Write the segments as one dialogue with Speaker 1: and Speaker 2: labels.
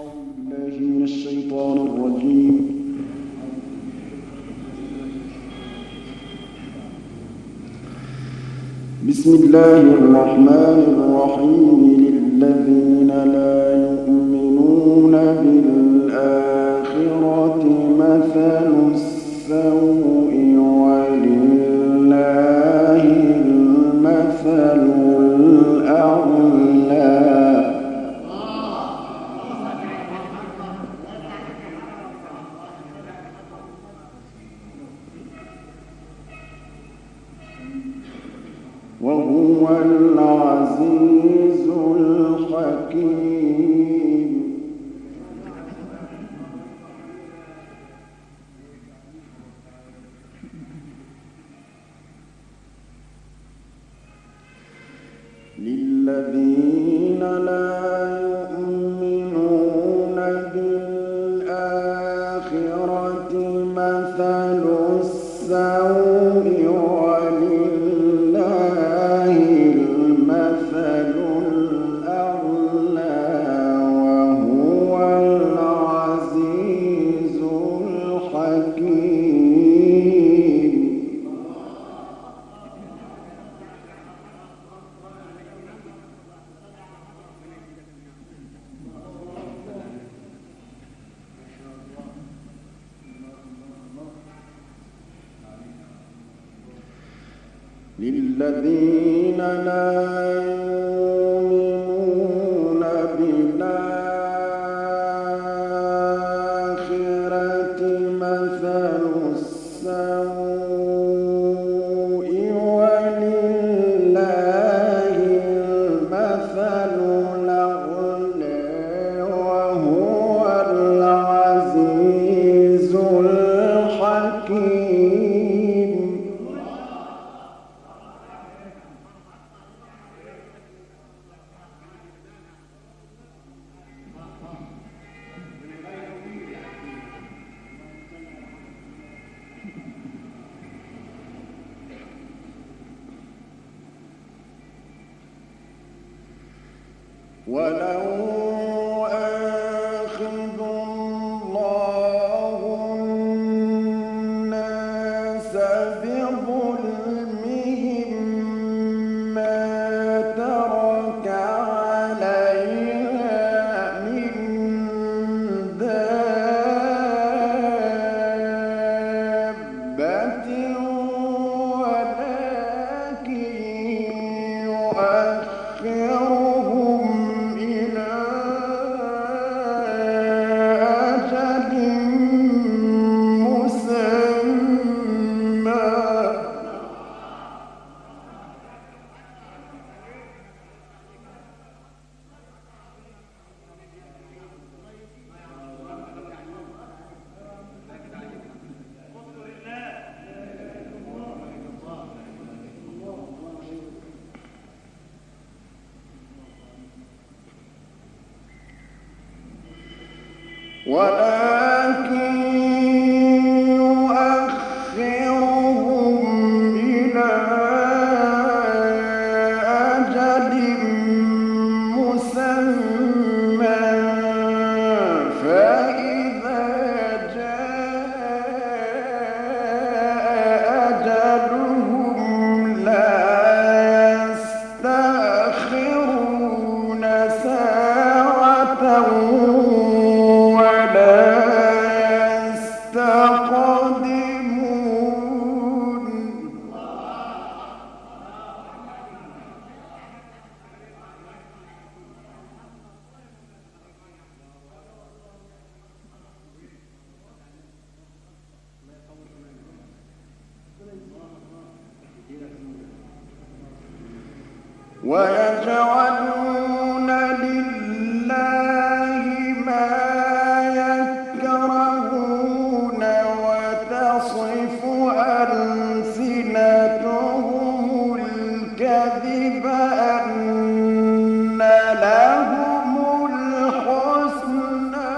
Speaker 1: بالله من الشيطان الرجيم. بسم الله الرحمن الرحيم. للذين لا يؤمنون بالآخرة مثل السوء ولله المثل الأعلى. وهو العزيز الحكيم. للذين لا يؤمنون بالآخرة مثل السوء ولله المثل الأعلى وهو العزيز الحكيم. للذين لا يؤمنون بالآخرة مثل السوء ولله المثل الأعلى وهو العزيز الحكيم. ولو آخذ الله الناس بظلمهم ما ترك عليها من دابة ولكن يؤخرهم إلى أجل مسمى. ولكن يؤخرهم إلى أجل مسمى فإذا جاء أجلهم لا يستأخرون ساعة ويجعلون لله ما يكرهون وتصف ألسنتهم الكذب أن لهم الحسنى.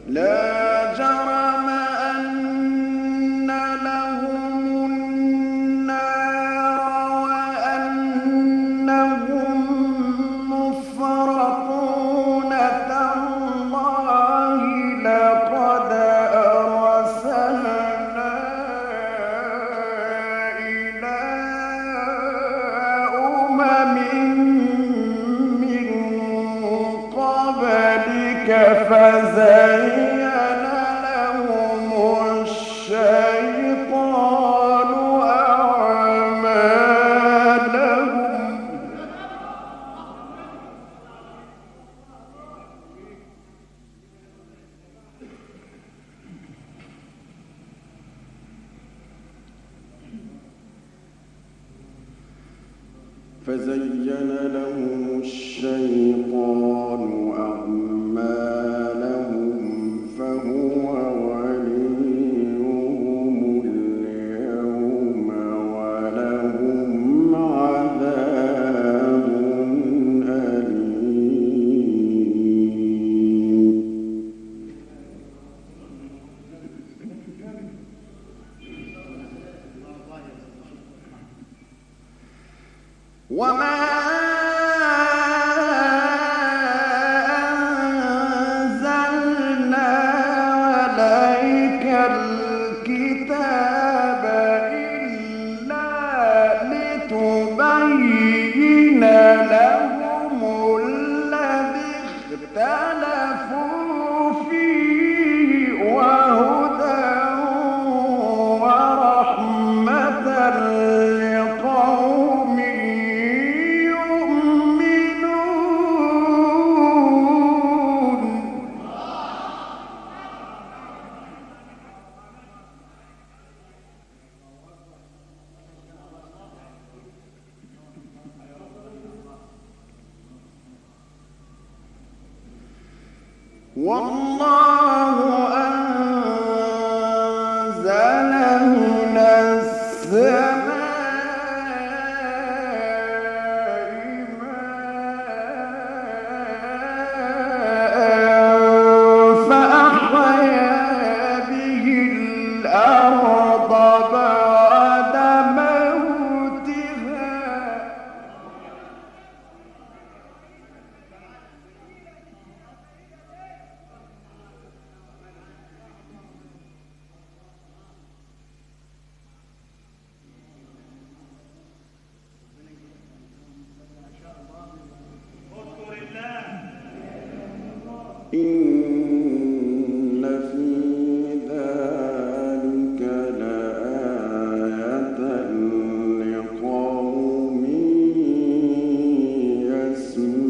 Speaker 1: لا فزين لهم الشيطان أعمالهم فهو وليهم اليوم ولهم عذاب أليم. وما أنزلنا عليك الكتاب إلا لتبين لهم الذي اختلفوا فيه وهدى ورحمة لقوم يؤمنون. والله أنزل من السماء ماء فأحيا به الأرض بعد موتها إن في ذلك لآية لقوم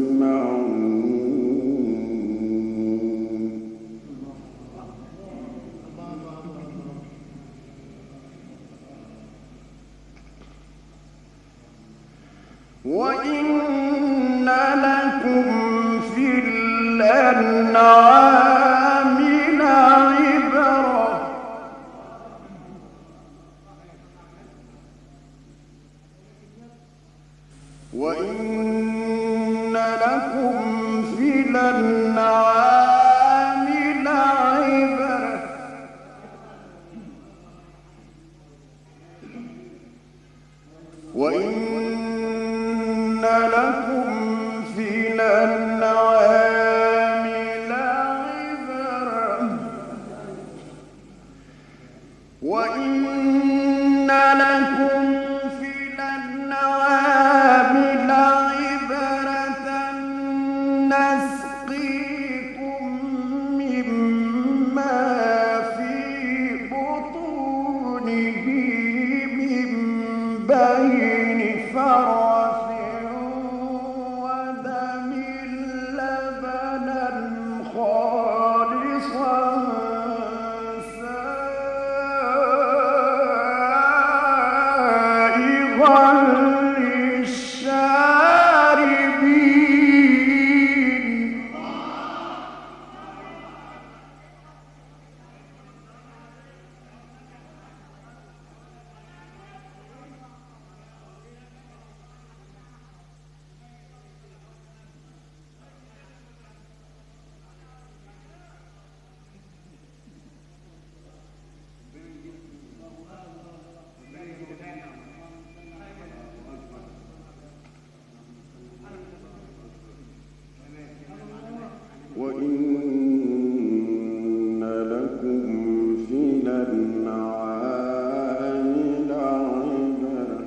Speaker 1: يسمعون. وإن لكم في الأنعام لعبرة وإن لكم في الأنعام لعبرة وإن لكم في الأنعام لعبرة وإن لكم في الأنعام لعبرة نسقيكم مما في بطونه من بين فرث ودم لبنا خالصا سائغا للشاربين. وإن لكم في الأنعام لعبرة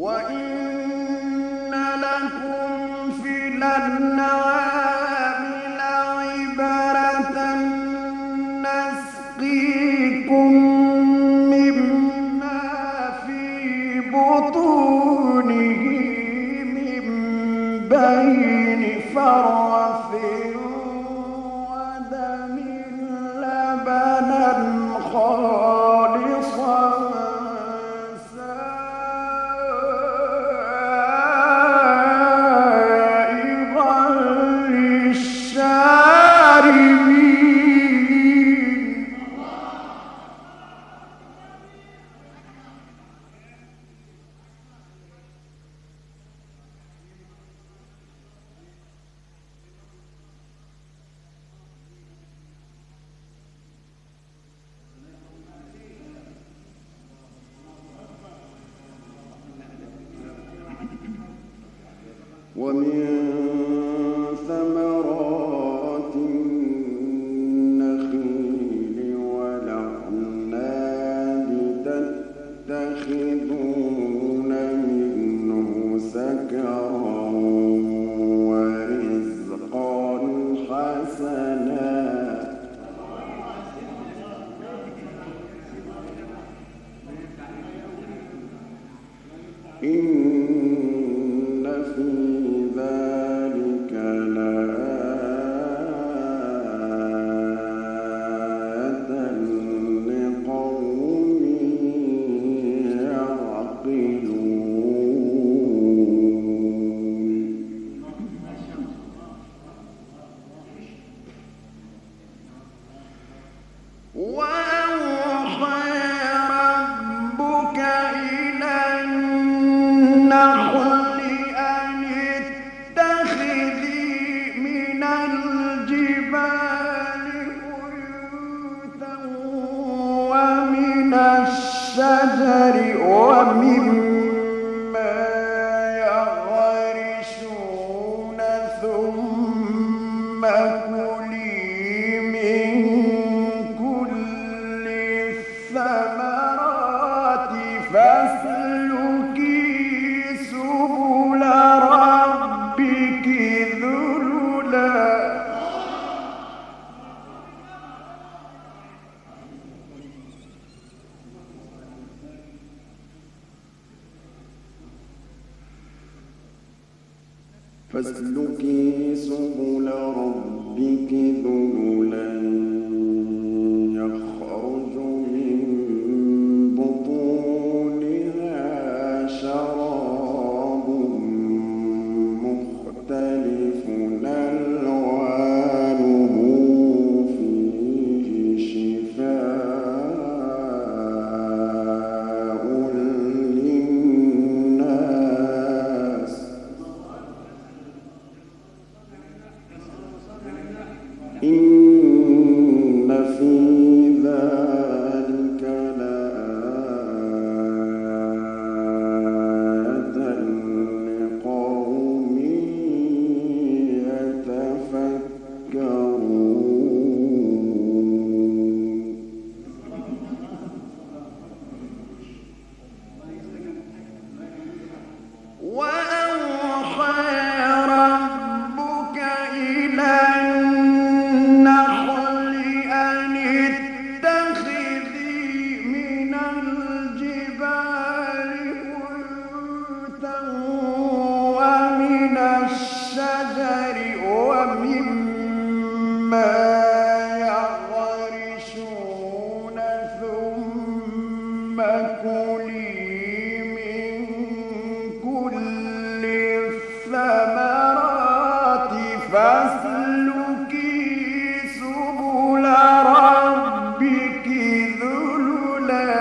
Speaker 1: وإن لكم في الأنعام لعبرة نسقيكم مما في بطونه من بين فرث ودم لبنا خالصا سائغا للشاربين. ومن ثمرات النخيل والأعناب تتخذون منه سكرا ورزقا حسنا إن في ذلك لآية لقوم يعقلون. وأوحى ربك إلى النحل أن اتخذي من الجبال بيوتا ومن الشجر ومما يعرشون ثم كلي من كل الثمرات فاسلكي سبل ربك ذللا يخرج من بطونها شراب مختلف ألوانه فيه شفاء للناس. إن في ذلك لآية لقوم يتفكرون. وأوحى ربك إلى النحل أن اتخذي من الجبال بيوتا ومن الشجر ومما يعرشون ثم كلي من كل الثمرات فاسلكي سبل ربك ذللا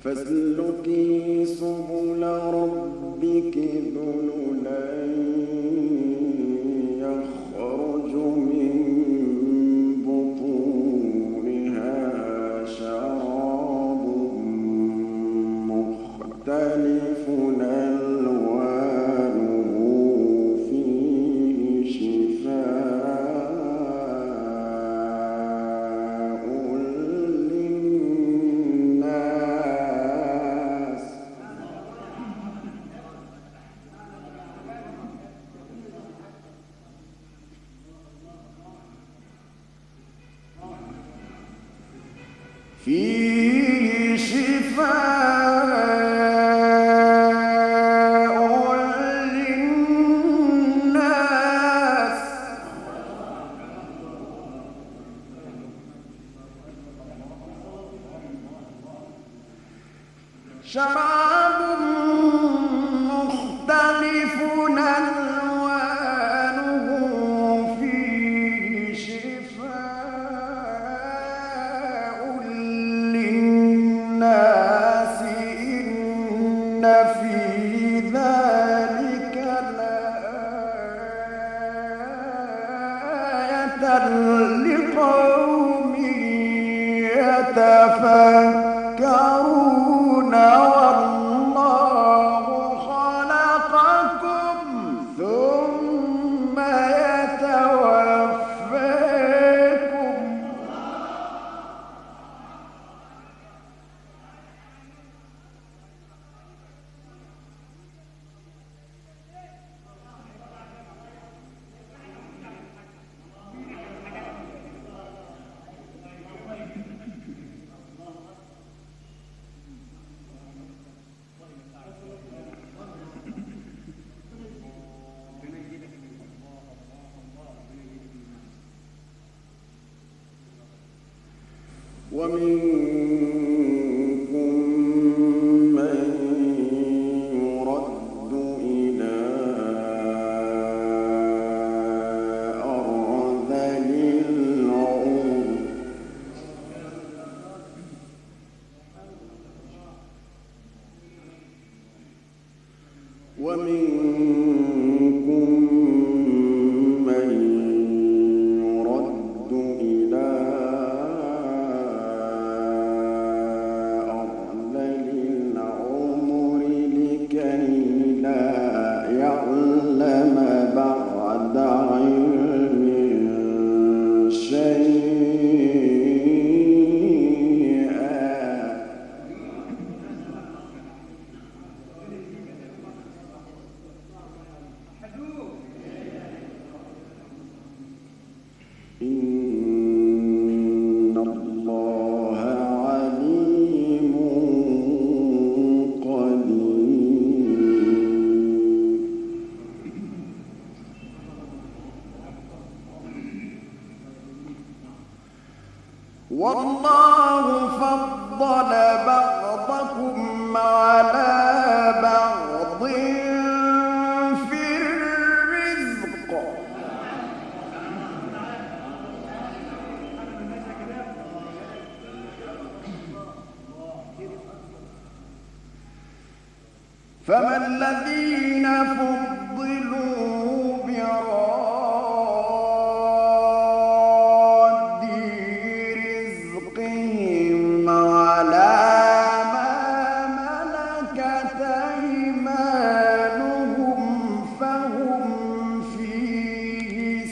Speaker 1: فاسلكي سبل ربك ذللا يخرج من بطونها شراب مختلف ألوانه فيه شفاء للناس فيه شفاء للناس شراب مختلف ألوانه فيه شفاء للناس إن في ذلك لآية لقوم يتفكرون والله خلقكم ثم يتوفاكم ومنكم من يرد إلى أرذل العمر ومنكم من يرد إلى أرذل العمر لكي لا يعلم بعد علم شيئا إن الله عليم قدير والله فضل بعضكم على بعض في الرزق فما الذين فضلوا براد رزقهم على ما ملكت أيمانهم فهم فيه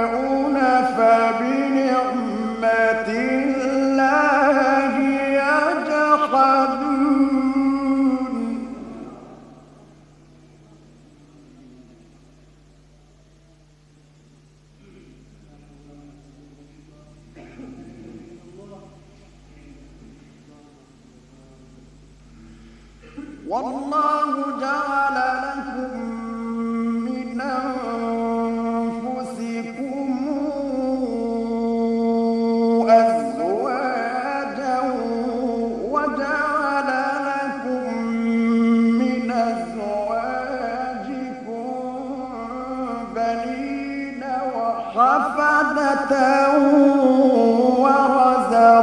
Speaker 1: سواء فبنعمة الله يجحدون والله جعل لكم من أنفسكم أزواجا وجعل لكم من أزواجكم بنين وحفدة ورزقكم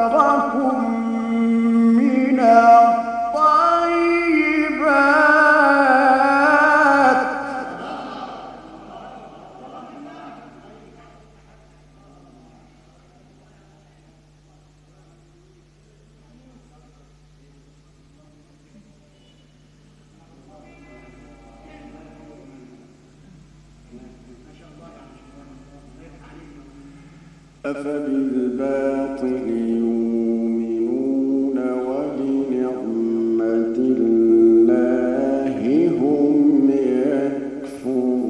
Speaker 1: أفبالباطل يؤمنون وبنعمة الله هم يكفرون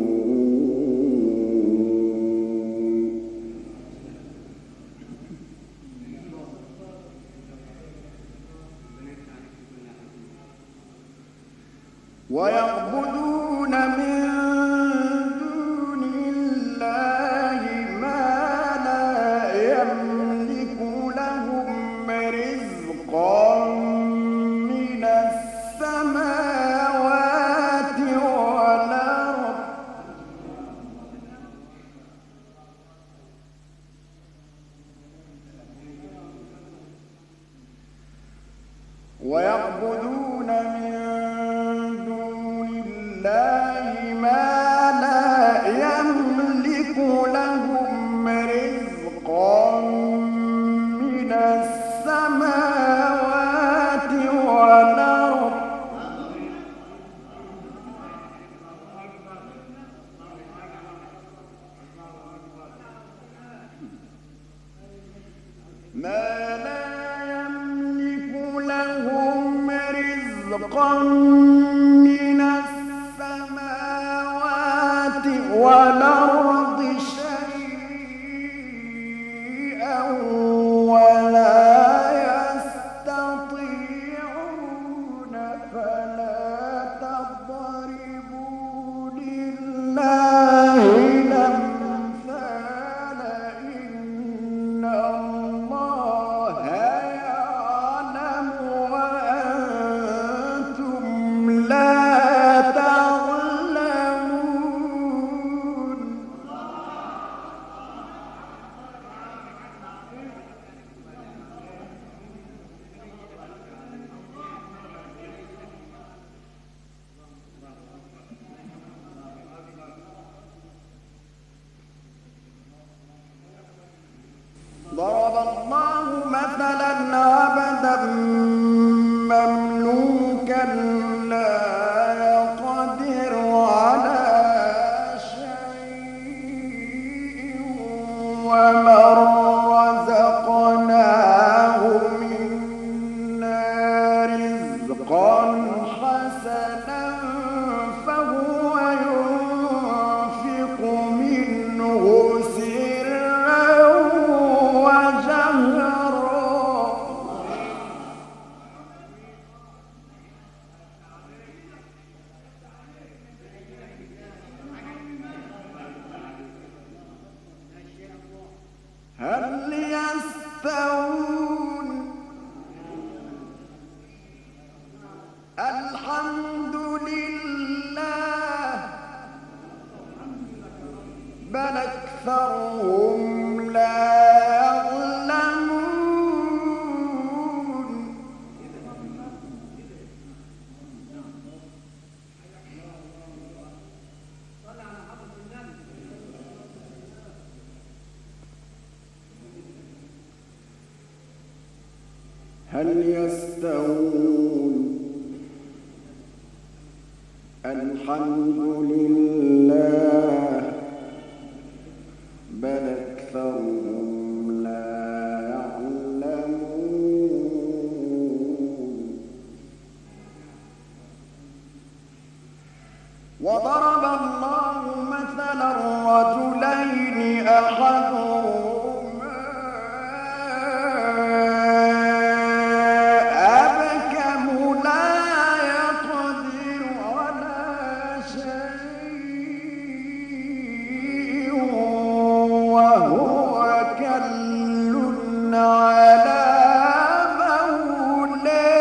Speaker 1: ويعبدون من دون الله ما لا يملك لهم رزقا من السماوات والأرض ويعبدون من دون الله ما لا يملك لهم رزقا من السماوات والأرض ما لا يملك لهم رزقا من السماوات والأرض شيئا ولا يستطيعون فلا تضربوا لله الأمثال إن الله يعلم وأنتم لا تعلمون ضرب الله مثلا عبدا مملوكا لا يقدر على شيء ومن رزقناه منا رزقا حسنا فهو ينفق منه سرا وجهرا هل يستوون الحمد لله بل أكثرهم لا يعلمون هل يستوون الحمد لله بل أكثرهم لا يعلمون وضرب الله مثلا رجلين أحدهما أبكم لا يقدر على شيء وهو كل على مولاه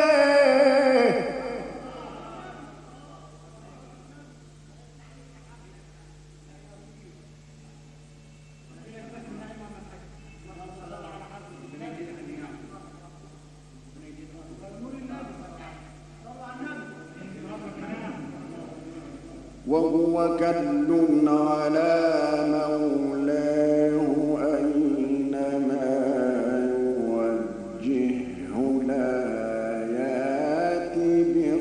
Speaker 1: وهو كل على مولاه أينما يوجهه لا يأتي بخير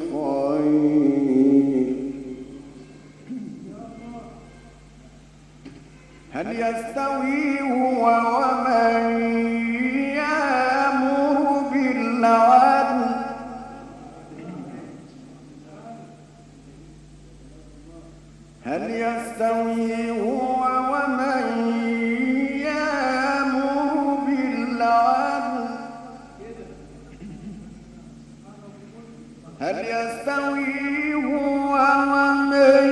Speaker 1: هل يستوي هو ومن يأمر بالعدل هل يستوي هو ومن يأمر بالعدل هل يستوي هو ومن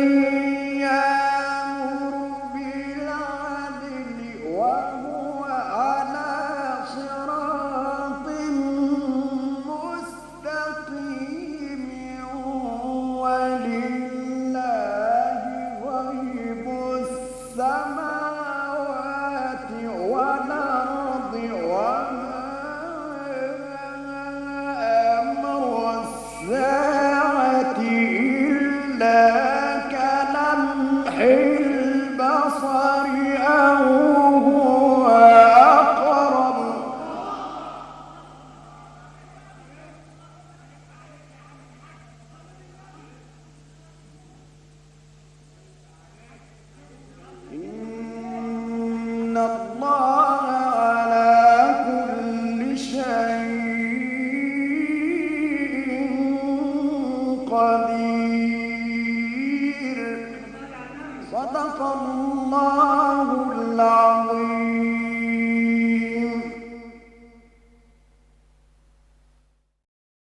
Speaker 1: يأمر بالعدل وهو على صراط مستقيم ولله غيب السماوات والأرض وما أمر الساعة إلا كلمح البصر أو هو أقرب إن الله على كل شيء قدير صدق الله العظيم.